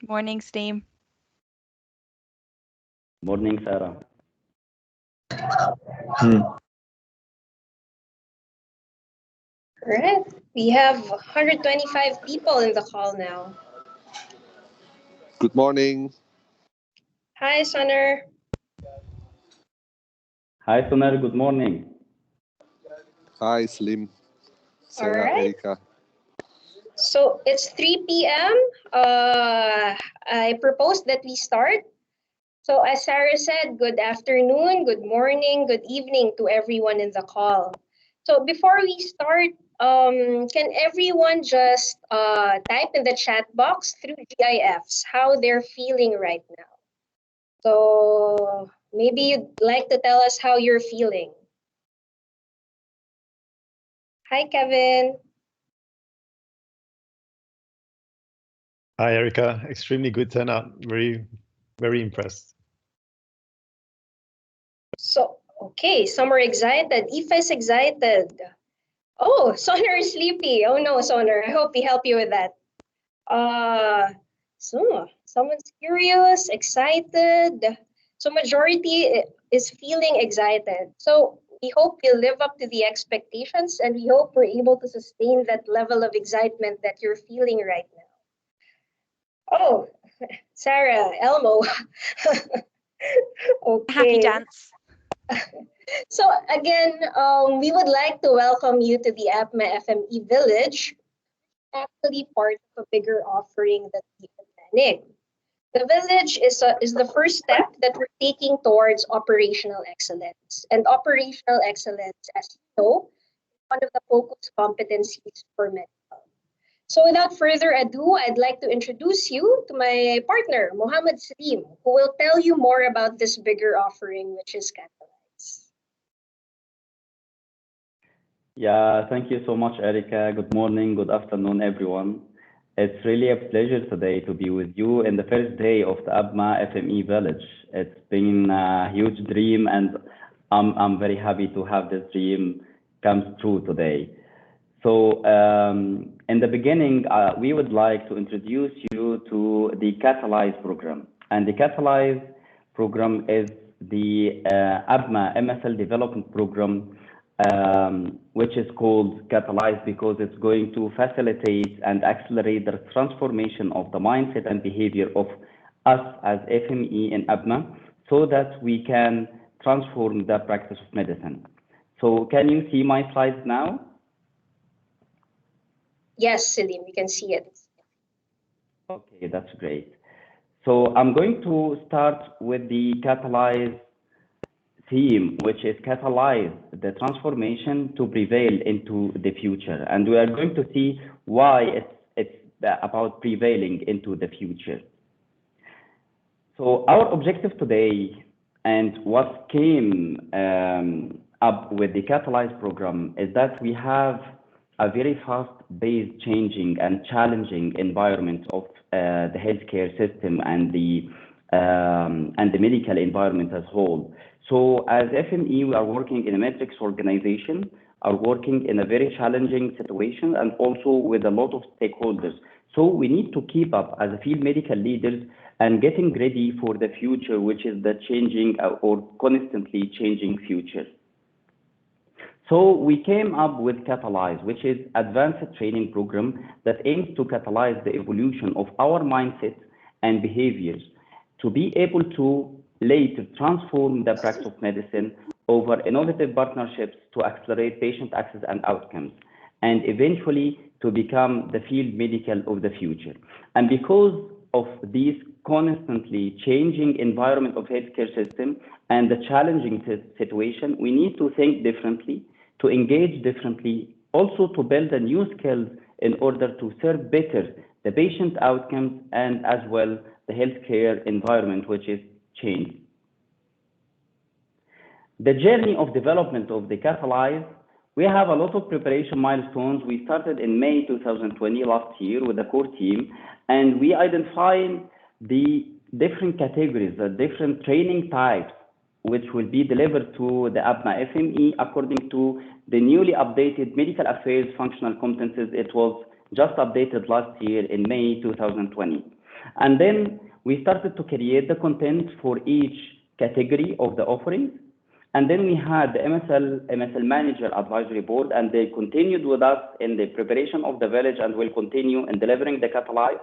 Morning, Steam. Morning, Sarah. All right, we have 125 people in the call now. Good morning. Hi, Soner. Hi, Soner. Good morning. Hi, Slim. Sarah, All right. Erika. So it's 3 p.m. I propose that we start. So as Sarah said, good afternoon, good morning, good evening to everyone in the call. So before we start, can everyone just type in the chat box through GIFs how they're feeling right now? So maybe you'd like to tell us how you're feeling. Hi, Kevin. Hi, Erica. Extremely good turnout. Very impressed. So, okay, some are excited. Aoife is excited. Oh, Soner is sleepy. Oh no, Soner. I hope we help you with that. So someone's curious, excited. So majority is feeling excited. So we hope you live up to the expectations, and we hope we're able to sustain that level of excitement that you're feeling right now. Oh, Sarah, Elmo. Okay. Happy dance. So again, we would like to welcome you to the APMA FME Village, actually part of a bigger offering that we are planning. The village is the first step that we're taking towards operational excellence. And operational excellence, as you know, is one of the focus competencies for medical. So without further ado, I'd like to introduce you to my partner, Mohammed Salim, who will tell you more about this bigger offering, which is Catalyze. Yeah, thank you so much, Erika. Good morning, good afternoon, everyone. It's really a pleasure today to be with you in the first day of the APMA FME Village. It's been a huge dream, and I'm very happy to have this dream come true today. So in the beginning, we would like to introduce you to the Catalyze program. And the Catalyze program is the APMA MSL development program, which is called Catalyze because it's going to facilitate and accelerate the transformation of the mindset and behavior of us as FME in APMA so that we can transform the practice of medicine. So can you see my slides now? Yes, Salim, we can see it. Okay, that's great. So I'm going to start with the Catalyze theme, which is catalyze the transformation to prevail into the future. And we are going to see why it's about prevailing into the future. So our objective today and what came up with the Catalyze program is that we have a very fast-paced, changing and challenging environment of the healthcare system and the medical environment as whole. So as FME, we are working in a matrix organization, are working in a very challenging situation and also with a lot of stakeholders. So we need to keep up as a field medical leaders and getting ready for the future, which is the changing or constantly changing future. So we came up with Catalyze, which is advanced training program that aims to catalyze the evolution of our mindset and behaviors to be able to later transform the practice of medicine over innovative partnerships to accelerate patient access and outcomes, and eventually to become the field medical of the future. And because of this constantly changing environment of healthcare system and the challenging situation, we need to think differently, to engage differently, also to build a new skills in order to serve better the patient outcomes and as well the healthcare environment, which is changed. The journey of development of the Catalyze, we have a lot of preparation milestones. We started in May 2020 last year with the core team, and we identified the different categories, the different training types, which will be delivered to the APMA FME according to the newly updated medical affairs functional competencies. It was just updated last year in May 2020. And then we started to create the content for each category of the offerings. And then we had the MSL Manager Advisory Board, and they continued with us in the preparation of the village and will continue in delivering the Catalyze.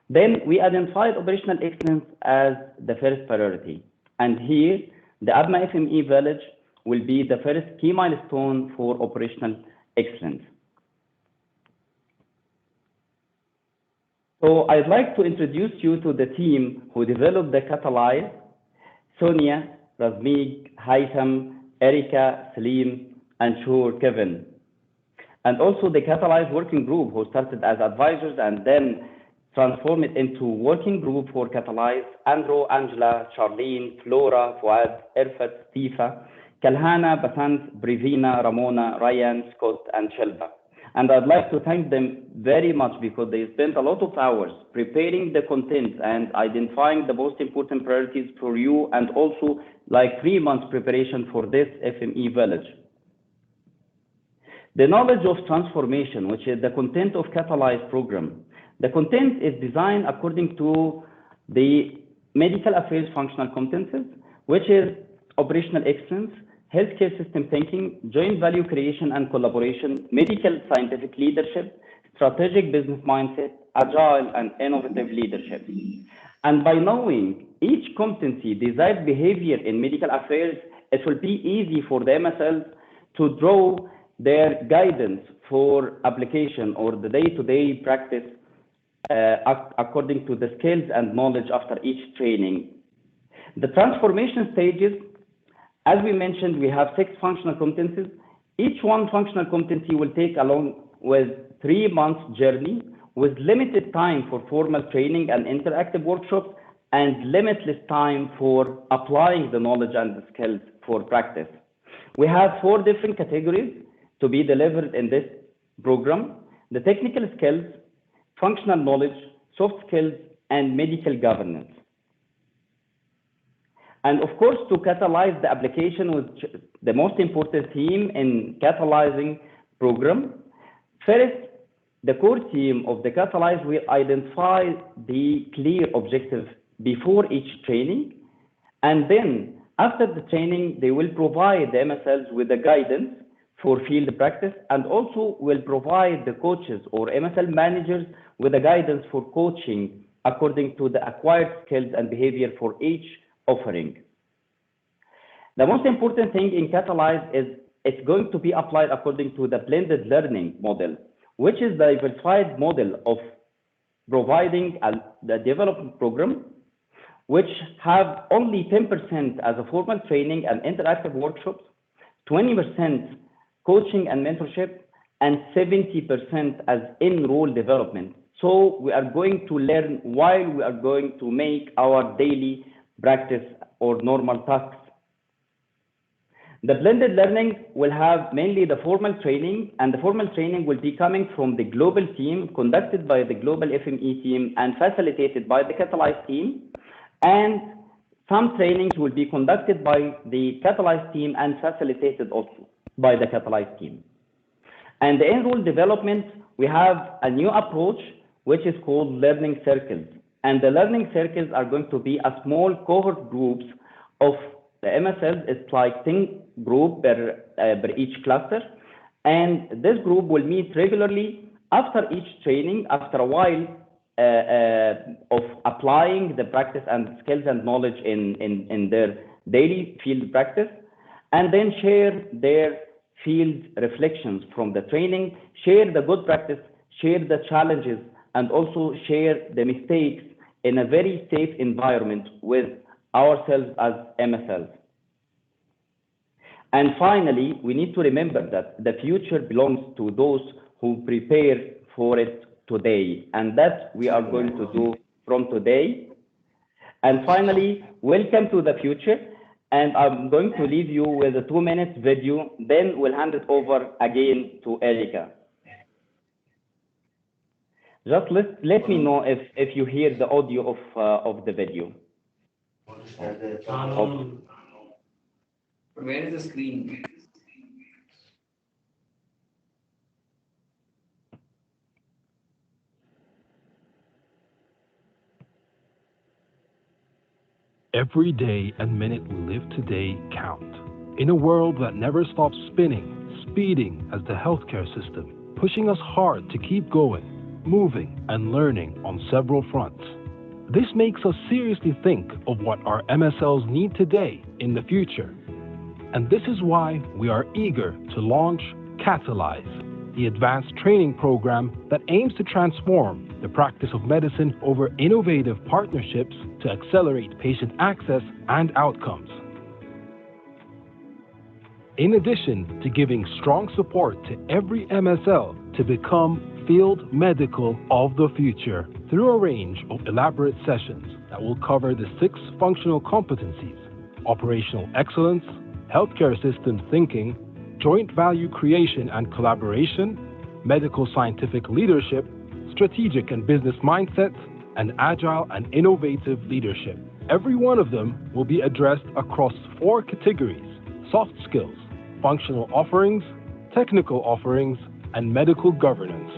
Then we identified operational excellence as the first priority. And here, the APMA FME village will be the first key milestone for operational excellence. So I'd like to introduce you to the team who developed the Catalyze: Sonia, Razmig, Haitham, Erica, Salim, and Shur, Kevin. And also the Catalyze working group who started as advisors and then transformed it into working group for Catalyze: Andrew, Angela, Charlene, Flora, Fuad, Irfat, Tifa, Kalhana, Basant, Brivina, Ramona, Ryan, Scott, and Shelba. And I'd like to thank them very much because they spent a lot of hours preparing the content and identifying the most important priorities for you, and also like 3 months preparation for this FME village. The knowledge of transformation, which is the content of Catalyze program. The content is designed according to the medical affairs functional competences, which is operational excellence, healthcare system thinking, joint value creation and collaboration, medical scientific leadership, strategic business mindset, agile and innovative leadership. And by knowing each competency, desired behavior in medical affairs, it will be easy for the MSLs to draw their guidance for application or the day-to-day practice according to the skills and knowledge after each training. The transformation stages, as we mentioned, we have 6 functional competencies. Each one functional competency will take along with 3 months journey with limited time for formal training and interactive workshops and limitless time for applying the knowledge and the skills for practice. We have 4 different categories to be delivered in this program: the technical skills, functional knowledge, soft skills, and medical governance. And of course, to catalyze the application, which the most important theme in catalyzing program. First, the core team of the Catalyze will identify the clear objective before each training. And then after the training, they will provide the MSLs with the guidance for field practice, and also will provide the coaches or MSL managers with the guidance for coaching according to the acquired skills and behavior for each offering. The most important thing in Catalyze is it's going to be applied according to the blended learning model, which is the diversified model of providing the development program, which have only 10% as a formal training and interactive workshops, 20% coaching and mentorship, and 70% as in-role development. So we are going to learn while we are going to make our daily practice or normal tasks. The blended learning will have mainly the formal training, and the formal training will be coming from the global team, conducted by the global FME team and facilitated by the Catalyze team. And some trainings will be conducted by the Catalyze team and facilitated also by the Catalyze team. And the in-role development, we have a new approach, which is called learning circles. And the learning circles are going to be a small cohort groups of the MSLs. It's like 10 group per each cluster. And this group will meet regularly after each training, after a while of applying the practice and skills and knowledge in their daily field practice, and then share their field reflections from the training, share the good practice, share the challenges, and also share the mistakes in a very safe environment with ourselves as MSLs. And finally, we need to remember that the future belongs to those who prepare for it today, and that we are going to do from today. And finally, welcome to the future. And I'm going to leave you with a 2-minute video, then we'll hand it over again to Erica. Just let me know if you hear the audio of the video. Where is the screen? Every day and minute we live today count. In a world that never stops spinning, speeding as the healthcare system, pushing us hard to keep going, moving, and learning on several fronts. This makes us seriously think of what our MSLs need today in the future. And this is why we are eager to launch Catalyze, the advanced training program that aims to transform the practice of medicine over innovative partnerships to accelerate patient access and outcomes. In addition to giving strong support to every MSL to become field medical of the future through a range of elaborate sessions that will cover the 6 functional competencies: operational excellence, healthcare system thinking, joint value creation and collaboration, medical scientific leadership, strategic and business mindset, and agile and innovative leadership. Every one of them will be addressed across 4 categories: soft skills, functional offerings, technical offerings, and medical governance.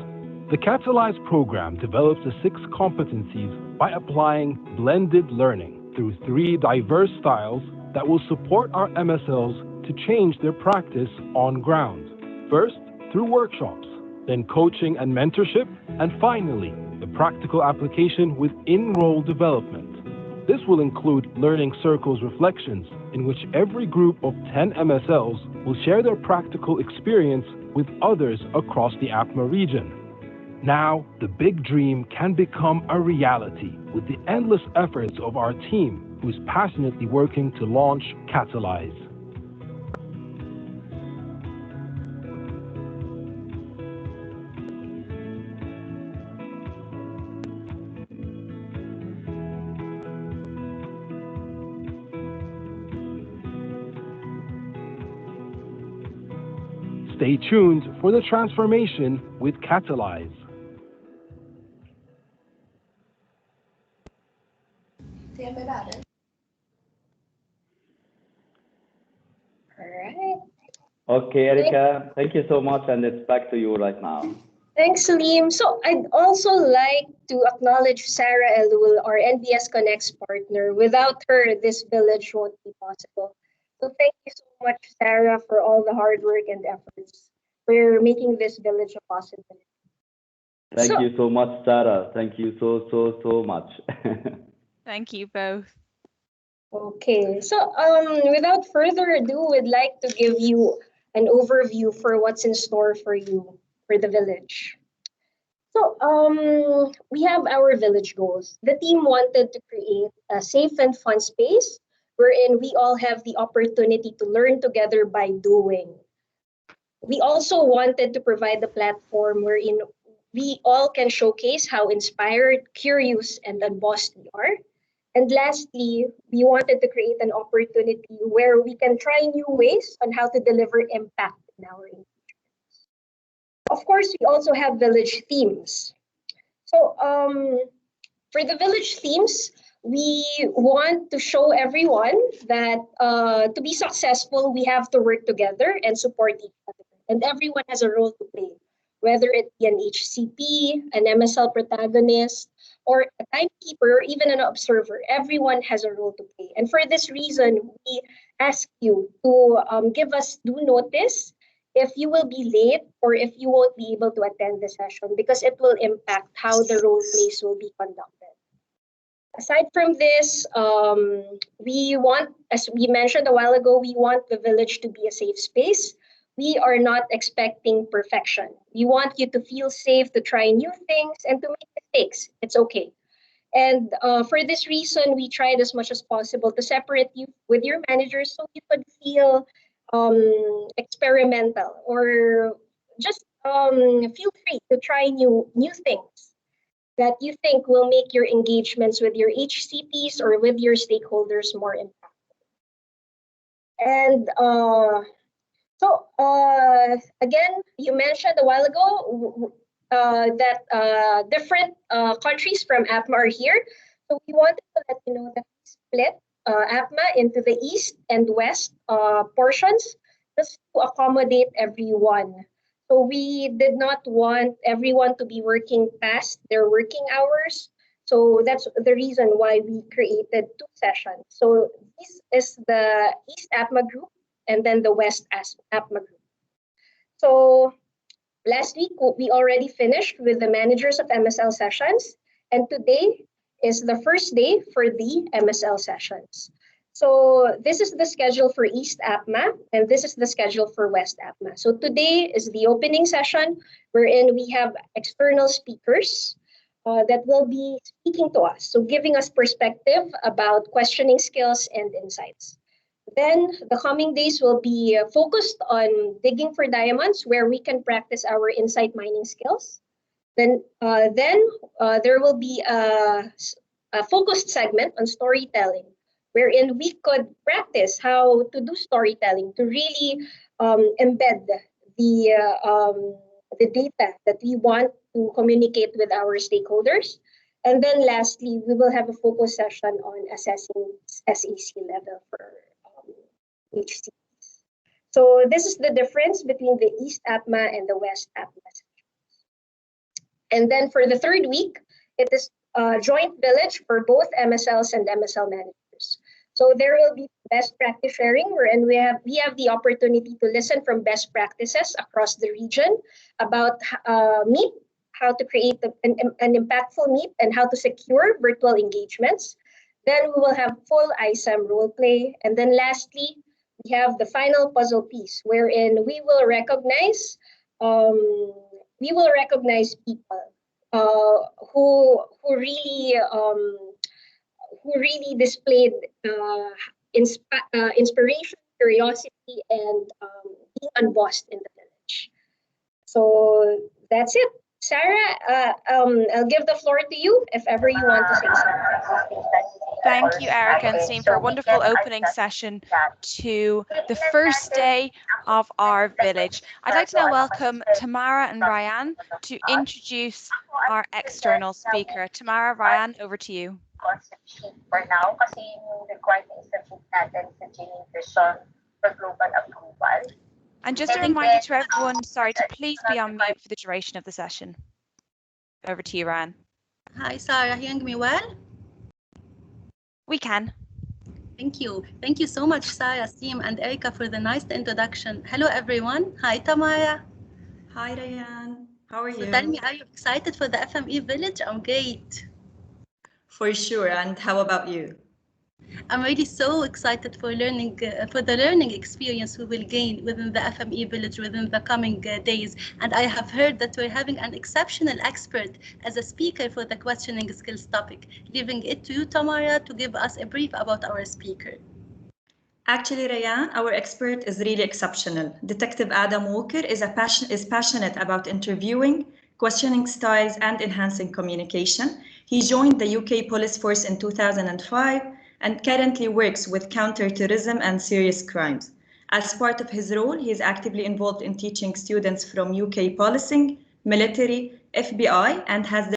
The Catalyze program develops the 6 competencies by applying blended learning through 3 diverse styles that will support our MSLs to change their practice on ground. First, through workshops, then coaching and mentorship, and finally, the practical application with in-role development. This will include learning circles reflections, in which every group of 10 MSLs will share their practical experience with others across the APMA region. Now, the big dream can become a reality with the endless efforts of our team, who is passionately working to launch Catalyze. Stay tuned for the transformation with Catalyze. All right. Okay, Erica, thank you so much, and it's back to you right now. Thanks, Salim. So I'd also like to acknowledge Sarah Elul, our NBS Connects partner. Without her, this village won't be possible. So thank you so much, Sarah, for all the hard work and efforts for making this village a possibility. Thank you so much, Sarah. Thank you so much. Thank you both. Okay, so without further ado, we'd like to give you an overview for what's in store for you for the village. So we have our village goals. The team wanted to create a safe and fun space wherein we all have the opportunity to learn together by doing. We also wanted to provide a platform wherein we all can showcase how inspired, curious, and unbossed we are. And lastly, we wanted to create an opportunity where we can try new ways on how to deliver impact in our engagements. Of course, we also have village themes. So for the village themes, we want to show everyone that to be successful, we have to work together and support each other. And everyone has a role to play, whether it be an HCP, an MSL protagonist, or a timekeeper, or even an observer. Everyone has a role to play. And for this reason, we ask you to give us due notice if you will be late or if you won't be able to attend the session, because it will impact how the role plays will be conducted. Aside from this, we want, as we mentioned a while ago, we want the village to be a safe space. We are not expecting perfection. We want you to feel safe, to try new things, and to make mistakes. It's okay. And for this reason, we tried as much as possible to separate you with your managers so you could feel experimental, or just feel free to try new things that you think will make your engagements with your HCPs or with your stakeholders more impactful. And again, you mentioned a while ago that different countries from APMA are here. So we wanted to let you know that we split APMA into the East and West portions just to accommodate everyone. So we did not want everyone to be working past their working hours. So that's the reason why we created 2 sessions. So this is the East APMA group and then the West APMA group. So last week, we already finished with the managers of MSL sessions, and today is the first day for the MSL sessions. So this is the schedule for East APMA, and this is the schedule for West APMA. So today is the opening session, wherein we have external speakers that will be speaking to us, so giving us perspective about questioning skills and insights. Then the coming days will be focused on digging for diamonds, where we can practice our insight mining skills. Then there will be a focused segment on storytelling, wherein we could practice how to do storytelling to really embed the data that we want to communicate with our stakeholders. And then lastly, we will have a focus session on assessing SAC level for HCPs. So this is the difference between the East APMA and the West APMA sessions. And then for the third week, it is a joint village for both MSLs and MSL managers. So there will be best practice sharing, wherein we have the opportunity to listen from best practices across the region about Meet, how to create an impactful Meet, and how to secure virtual engagements. Then we will have full ISAM role play. And then lastly, we have the final puzzle piece, wherein we will recognize people who really displayed inspiration, curiosity, and being unbossed in the village. So that's it. Sarah, I'll give the floor to you if ever you want to say something. Thank you, Erica and Steam, for a wonderful opening session to the first day of our village. I'd like to now welcome Tamara and Ryan to introduce our external speaker. Tamara, Ryan, over to you. Concept sheet for now kasi yung required na isubmit natin sa Genie version for global approval. And just a reminder to everyone, sorry, to please be on mute for the duration of the session. Over to you, Ryan. Hi, Sarah. Hearing me well? We can. Thank you. Thank you so much, Sarah, Steam, and Erica for the nice introduction. Hello, everyone. Hi, Tamara. Hi, Ryan. How are you? So tell me, are you excited for the FME village? I'm great. For sure. And how about you? I'm really so excited for learning, for the learning experience we will gain within the FME village within the coming days. And I have heard that we're having an exceptional expert as a speaker for the questioning skills topic. Leaving it to you, Tamara, to give us a brief about our speaker. Actually, Ryan, our expert is really exceptional. Detective Adam Walker is passionate about interviewing, questioning styles, and enhancing communication. He joined the UK Police Force in 2005 and currently works with counter-terrorism and serious crimes. As part of his role, he is actively involved in teaching students from UK policing, military, FBI, and has